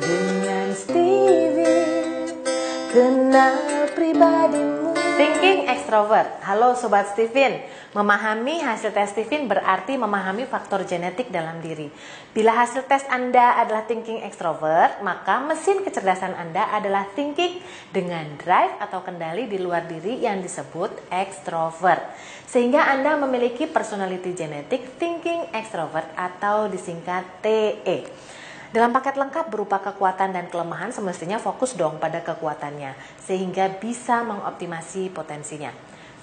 Dengan Steven, kenal pribadimu. Thinking extrovert. Halo Sobat Steven. Memahami hasil tes Steven berarti memahami faktor genetik dalam diri. Bila hasil tes Anda adalah thinking extrovert, maka mesin kecerdasan Anda adalah thinking dengan drive atau kendali di luar diri yang disebut extrovert. Sehingga Anda memiliki personality genetik thinking extrovert atau disingkat TE. Dalam paket lengkap berupa kekuatan dan kelemahan, semestinya fokus dong pada kekuatannya, sehingga bisa mengoptimasi potensinya.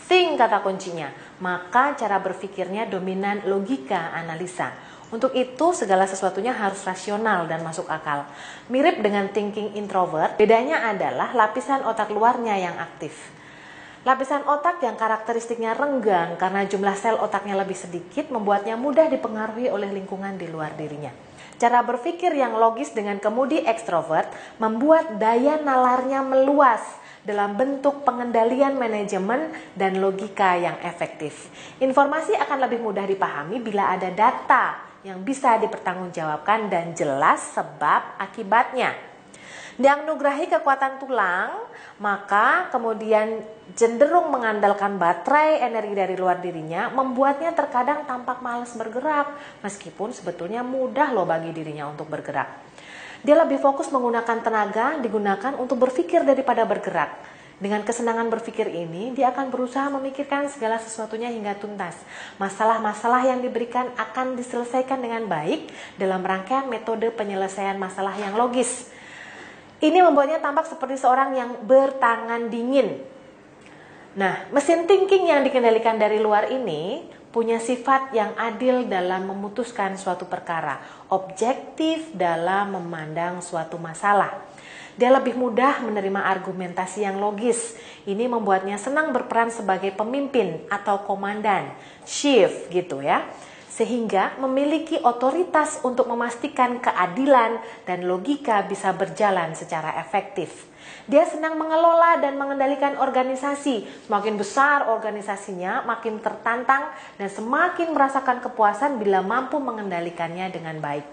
Think kata kuncinya, maka cara berpikirnya dominan logika analisa. Untuk itu segala sesuatunya harus rasional dan masuk akal. Mirip dengan thinking introvert, bedanya adalah lapisan otak luarnya yang aktif. Lapisan otak yang karakteristiknya renggang karena jumlah sel otaknya lebih sedikit membuatnya mudah dipengaruhi oleh lingkungan di luar dirinya. Cara berpikir yang logis dengan kemudi ekstrovert membuat daya nalarnya meluas dalam bentuk pengendalian manajemen dan logika yang efektif. Informasi akan lebih mudah dipahami bila ada data yang bisa dipertanggungjawabkan dan jelas sebab akibatnya. Dianugerahi kekuatan tulang, maka kemudian cenderung mengandalkan baterai energi dari luar dirinya, membuatnya terkadang tampak malas bergerak, meskipun sebetulnya mudah loh bagi dirinya untuk bergerak. Dia lebih fokus menggunakan tenaga digunakan untuk berpikir daripada bergerak. Dengan kesenangan berpikir ini, dia akan berusaha memikirkan segala sesuatunya hingga tuntas. Masalah-masalah yang diberikan akan diselesaikan dengan baik dalam rangkaian metode penyelesaian masalah yang logis. Ini membuatnya tampak seperti seorang yang bertangan dingin. Nah, mesin thinking yang dikendalikan dari luar ini punya sifat yang adil dalam memutuskan suatu perkara, objektif dalam memandang suatu masalah. Dia lebih mudah menerima argumentasi yang logis. Ini membuatnya senang berperan sebagai pemimpin atau komandan, chief gitu ya. Sehingga memiliki otoritas untuk memastikan keadilan dan logika bisa berjalan secara efektif. Dia senang mengelola dan mengendalikan organisasi. Semakin besar organisasinya, makin tertantang dan semakin merasakan kepuasan bila mampu mengendalikannya dengan baik.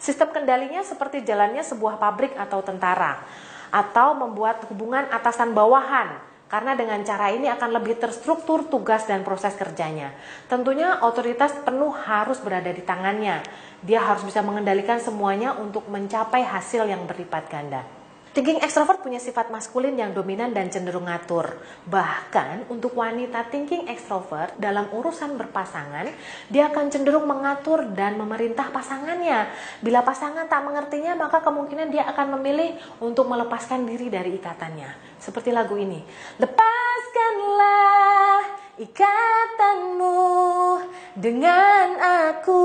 Sistem kendalinya seperti jalannya sebuah pabrik atau tentara, atau membuat hubungan atasan bawahan. Karena dengan cara ini akan lebih terstruktur tugas dan proses kerjanya. Tentunya otoritas penuh harus berada di tangannya. Dia harus bisa mengendalikan semuanya untuk mencapai hasil yang berlipat ganda. Thinking extrovert punya sifat maskulin yang dominan dan cenderung ngatur. Bahkan untuk wanita thinking extrovert dalam urusan berpasangan, dia akan cenderung mengatur dan memerintah pasangannya. Bila pasangan tak mengertinya, maka kemungkinan dia akan memilih untuk melepaskan diri dari ikatannya. Seperti lagu ini. Lepaskanlah ikatanmu dengan aku,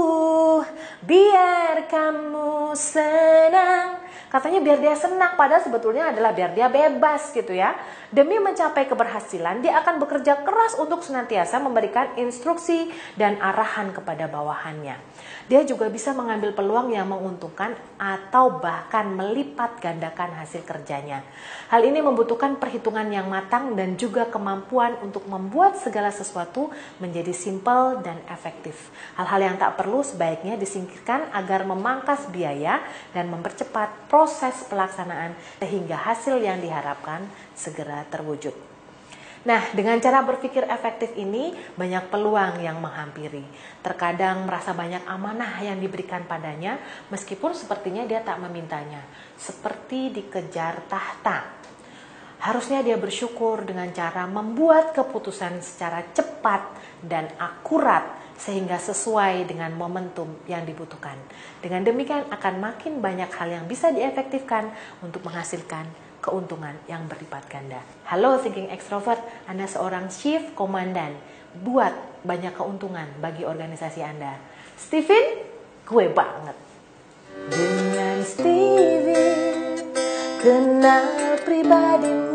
biar kamu senang. Katanya biar dia senang, padahal sebetulnya adalah biar dia bebas gitu ya. Demi mencapai keberhasilan, dia akan bekerja keras untuk senantiasa memberikan instruksi dan arahan kepada bawahannya. Dia juga bisa mengambil peluang yang menguntungkan atau bahkan melipat gandakan hasil kerjanya. Hal ini membutuhkan perhitungan yang matang dan juga kemampuan untuk membuat segala sesuatu menjadi simpel dan efektif. Hal-hal yang tak perlu sebaiknya disingkirkan agar memangkas biaya dan mempercepat proses pelaksanaan sehingga hasil yang diharapkan segera terwujud. Nah, dengan cara berpikir efektif ini banyak peluang yang menghampiri. Terkadang merasa banyak amanah yang diberikan padanya meskipun sepertinya dia tak memintanya. Seperti dikejar tahta. Harusnya dia bersyukur dengan cara membuat keputusan secara cepat dan akurat sehingga sesuai dengan momentum yang dibutuhkan. Dengan demikian akan makin banyak hal yang bisa diefektifkan untuk menghasilkan keuntungan yang berlipat ganda. Halo thinking extrovert, Anda seorang chief komandan. Buat banyak keuntungan bagi organisasi Anda. Steven, gue banget. Dengan Steven, kenal pribadimu.